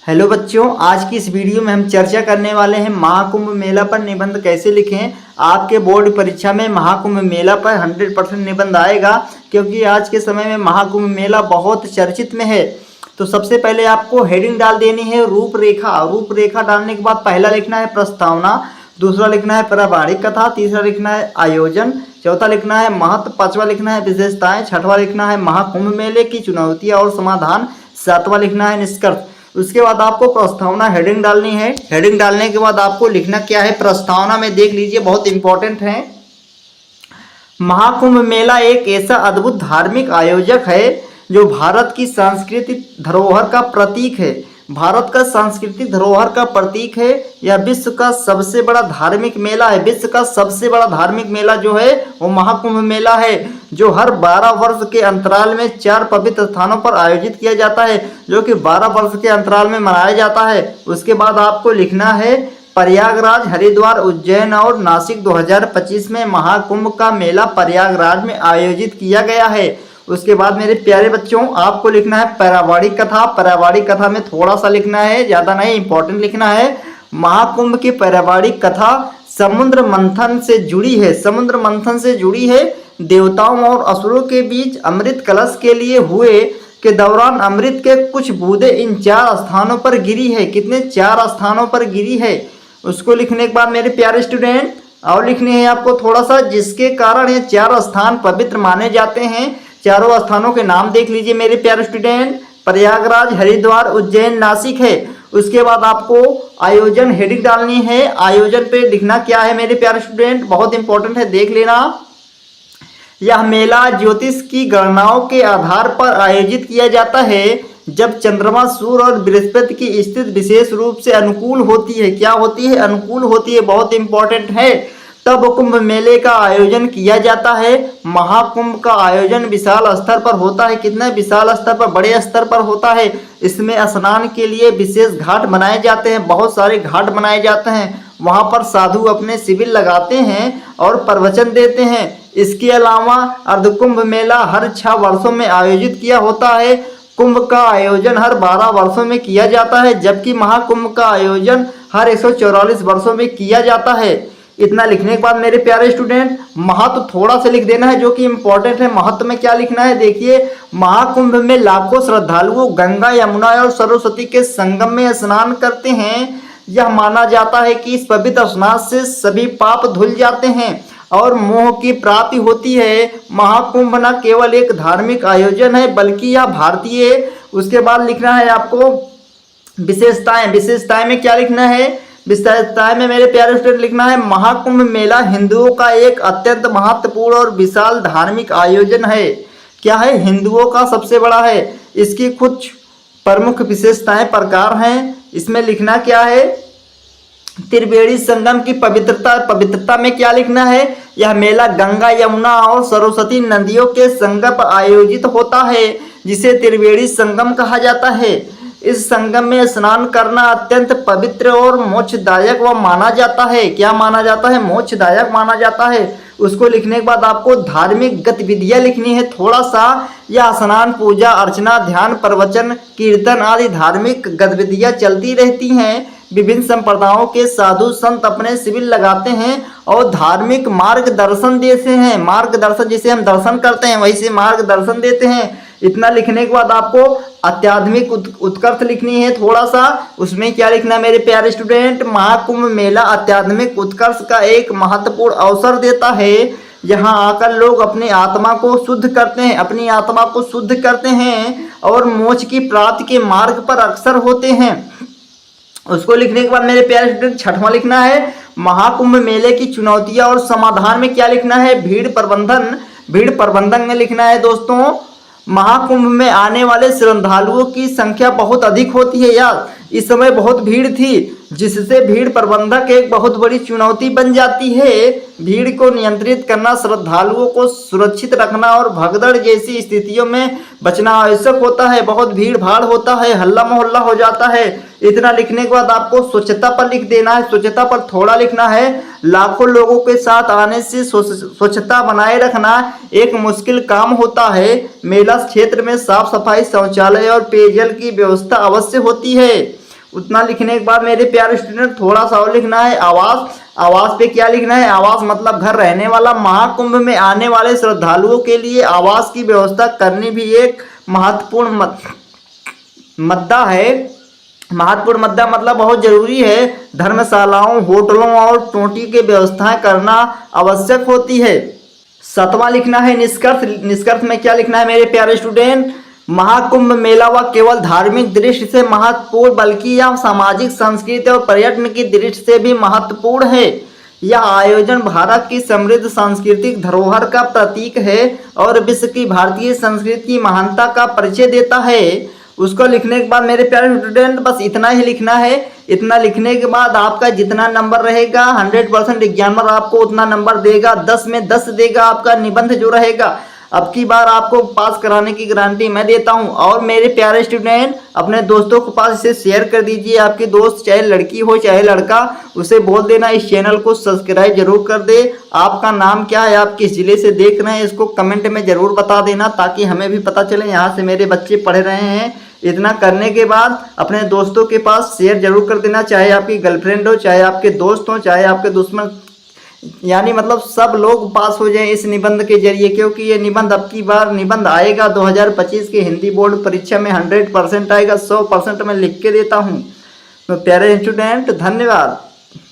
Hello बच्चों, आज की इस वीडियो में हम चर्चा करने वाले हैं महाकुंभ मेला पर निबंध कैसे लिखें। आपके बोर्ड परीक्षा में महाकुंभ मेला पर 100% निबंध आएगा, क्योंकि आज के समय में महाकुंभ मेला बहुत चर्चित में है। तो सबसे पहले आपको हेडिंग डाल देनी है रूपरेखा। रूपरेखा डालने के बाद पहला लिखना है प्रस्तावना, दूसरा लिखना है पारिवारिक कथा, तीसरा लिखना है आयोजन, चौथा लिखना है महत्व, पांचवा लिखना है विशेषताएं, छठवां लिखना है महाकुंभ मेले की चुनौतियां और समाधान, सातवां लिखना है निष्कर्ष। उसके बाद आपको प्रस्तावना हेडिंग डालनी है। हेडिंग डालने के बाद आपको लिखना क्या है प्रस्तावना में, देख लीजिए बहुत इंपॉर्टेंट है। महाकुंभ मेला एक ऐसा अद्भुत धार्मिक आयोजक है जो भारत की सांस्कृतिक धरोहर का प्रतीक है। भारत का सांस्कृतिक धरोहर का प्रतीक है। यह विश्व का सबसे बड़ा धार्मिक मेला है। विश्व का सबसे बड़ा धार्मिक मेला जो है वो महाकुंभ मेला है, जो हर 12 वर्ष के अंतराल में 4 पवित्र स्थानों पर आयोजित किया जाता है, जो कि 12 वर्ष के अंतराल में मनाया जाता है। उसके बाद आपको लिखना है प्रयागराज, हरिद्वार, उज्जैन और नासिक 2025 में महाकुंभ का मेला प्रयागराज में आयोजित किया गया है। उसके बाद मेरे प्यारे बच्चों आपको लिखना है पारिवारिक कथा। पारिवारिक कथा में थोड़ा सा लिखना है, ज़्यादा नहीं, इंपॉर्टेंट लिखना है। महाकुंभ की पारिवारिक कथा समुद्र मंथन से जुड़ी है। समुद्र मंथन से जुड़ी है। देवताओं और असुरों के बीच अमृत कलश के लिए हुए के दौरान अमृत के कुछ बूंदें इन 4 स्थानों पर गिरी है। कितने? 4 स्थानों पर गिरी है। उसको लिखने के बाद मेरे प्यारे स्टूडेंट और लिखनी है आपको थोड़ा सा, जिसके कारण ये 4 स्थान पवित्र माने जाते हैं। चारों स्थानों के नाम देख लीजिए मेरे प्यारे स्टूडेंट, प्रयागराज, हरिद्वार, उज्जैन, नासिक है। उसके बाद आपको आयोजन हेडिंग डालनी है। आयोजन पे लिखना क्या है मेरे प्यारे स्टूडेंट, बहुत इंपॉर्टेंट है, देख लेना। यह मेला ज्योतिष की गणनाओं के आधार पर आयोजित किया जाता है, जब चंद्रमा, सूर्य और बृहस्पति की स्थिति विशेष रूप से अनुकूल होती है। क्या होती है? अनुकूल होती है, बहुत इंपॉर्टेंट है। तब कुंभ मेले का आयोजन किया जाता है। महाकुंभ का आयोजन विशाल स्तर पर होता है। कितना? विशाल स्तर पर, बड़े स्तर पर होता है। इसमें स्नान के लिए विशेष घाट बनाए जाते हैं। बहुत सारे घाट बनाए जाते हैं। वहां पर साधु अपने शिविर लगाते हैं और प्रवचन देते हैं। इसके अलावा अर्धकुंभ मेला हर 6 वर्षों में आयोजित किया होता है। कुंभ का आयोजन हर 12 वर्षों में किया जाता है, जबकि महाकुंभ का आयोजन हर 144 वर्षों में किया जाता है। इतना लिखने के बाद मेरे प्यारे स्टूडेंट महत्व थोड़ा सा लिख देना है, जो कि इंपॉर्टेंट है। महत्व में क्या लिखना है देखिए, महाकुंभ में लाखों श्रद्धालुओं गंगा, यमुना और सरस्वती के संगम में स्नान करते हैं। यह माना जाता है कि इस पवित्र स्नान से सभी पाप धुल जाते हैं और मोह की प्राप्ति होती है। महाकुंभ न केवल एक धार्मिक आयोजन है, बल्कि यह भारतीय। उसके बाद लिखना है आपको विशेषताएं। विशेषताएं में क्या लिखना है? विशेषताएं में मेरे प्यारे स्टूडेंट लिखना है महाकुंभ मेला हिंदुओं का एक अत्यंत महत्वपूर्ण और विशाल धार्मिक आयोजन है। क्या है? हिंदुओं का सबसे बड़ा है। इसकी कुछ प्रमुख विशेषताएं प्रकार हैं। इसमें लिखना क्या है? त्रिवेणी संगम की पवित्रता। पवित्रता में क्या लिखना है? यह मेला गंगा, यमुना और सरस्वती नदियों के संगम पर आयोजित होता है, जिसे त्रिवेणी संगम कहा जाता है। इस संगम में स्नान करना अत्यंत पवित्र और मोक्षदायक व माना जाता है। क्या माना जाता है? मोक्षदायक माना जाता है। उसको लिखने के बाद आपको धार्मिक गतिविधियां लिखनी है थोड़ा सा। यह स्नान, पूजा अर्चना, ध्यान, प्रवचन, कीर्तन आदि धार्मिक गतिविधियां चलती रहती हैं। विभिन्न संप्रदायों के साधु संत अपने शिविर लगाते हैं और धार्मिक मार्गदर्शन देते हैं। मार्गदर्शन, जिसे हम दर्शन करते हैं, वही से मार्गदर्शन देते हैं। इतना लिखने के बाद आपको अत्याधुनिक उत्कर्ष लिखनी है थोड़ा सा। उसमें क्या लिखना है मेरे प्यारे स्टूडेंट? महाकुंभ मेला अत्याधुनिक उत्कर्ष का एक महत्वपूर्ण अवसर देता है। यहाँ आकर लोग अपनी आत्मा को शुद्ध करते हैं, अपनी आत्मा को शुद्ध करते हैं और मोक्ष की प्राप्ति के मार्ग पर अग्रसर होते हैं। उसको लिखने के बाद मेरे प्यारे स्टूडेंट छठवां लिखना है महाकुंभ मेले की चुनौतियां और समाधान में क्या लिखना है? भीड़ प्रबंधन। भीड़ प्रबंधन में लिखना है दोस्तों, महाकुंभ में आने वाले श्रद्धालुओं की संख्या बहुत अधिक होती है यार। इस समय बहुत भीड़ थी, जिससे भीड़ प्रबंधक एक बहुत बड़ी चुनौती बन जाती है। भीड़ को नियंत्रित करना, श्रद्धालुओं को सुरक्षित रखना और भगदड़ जैसी स्थितियों में बचना आवश्यक होता है। बहुत भीड़ भाड़ होता है, हल्ला मोहल्ला हो जाता है। इतना लिखने के बाद आपको स्वच्छता पर लिख देना है। स्वच्छता पर थोड़ा लिखना है। लाखों लोगों के साथ आने से स्वच्छता बनाए रखना एक मुश्किल काम होता है। मेला क्षेत्र में साफ सफाई, शौचालय और पेयजल की व्यवस्था अवश्य होती है। उतना लिखने के बाद मेरे प्यारे स्टूडेंट थोड़ा सा और लिखना है आवास। आवास पे क्या लिखना है? आवास मतलब घर रहने वाला। महाकुंभ में आने वाले श्रद्धालुओं के लिए आवास की व्यवस्था करनी भी एक महत्वपूर्ण मुद्दा है। महत्वपूर्ण मुद्दा मतलब बहुत जरूरी है। धर्मशालाओं, होटलों और टोटी की व्यवस्थाएं करना आवश्यक होती है। 7वां लिखना है निष्कर्ष। निष्कर्ष में क्या लिखना है मेरे प्यारे स्टूडेंट? महाकुंभ मेला व केवल धार्मिक दृष्टि से महत्वपूर्ण बल्कि यह सामाजिक, संस्कृति और पर्यटन की दृष्टि से भी महत्वपूर्ण है। यह आयोजन भारत की समृद्ध सांस्कृतिक धरोहर का प्रतीक है और विश्व की भारतीय संस्कृति की महानता का परिचय देता है। उसको लिखने के बाद मेरे प्यारे स्टूडेंट बस इतना ही लिखना है। इतना लिखने के बाद आपका जितना नंबर रहेगा 100% एग्जामिनर आपको उतना नंबर देगा, 10 में 10 देगा आपका निबंध जो रहेगा। अब की बार आपको पास कराने की गारंटी मैं देता हूं। और मेरे प्यारे स्टूडेंट अपने दोस्तों के पास इसे शेयर कर दीजिए। आपके दोस्त चाहे लड़की हो चाहे लड़का, उसे बोल देना इस चैनल को सब्सक्राइब जरूर कर दे। आपका नाम क्या है, आप किस जिले से देख रहे हैं, इसको कमेंट में जरूर बता देना ताकि हमें भी पता चले यहाँ से मेरे बच्चे पढ़ रहे हैं। इतना करने के बाद अपने दोस्तों के पास शेयर जरूर कर देना, चाहे आपकी गर्लफ्रेंड हो, चाहे आपके दोस्त हो, चाहे आपके दुश्मन, यानी मतलब सब लोग पास हो जाएं इस निबंध के जरिए। क्योंकि ये निबंध अब की बार निबंध आएगा 2025 के हिंदी बोर्ड परीक्षा में 100% आएगा। 100% मैं लिख के देता हूँ। तो प्यारे स्टूडेंट धन्यवाद।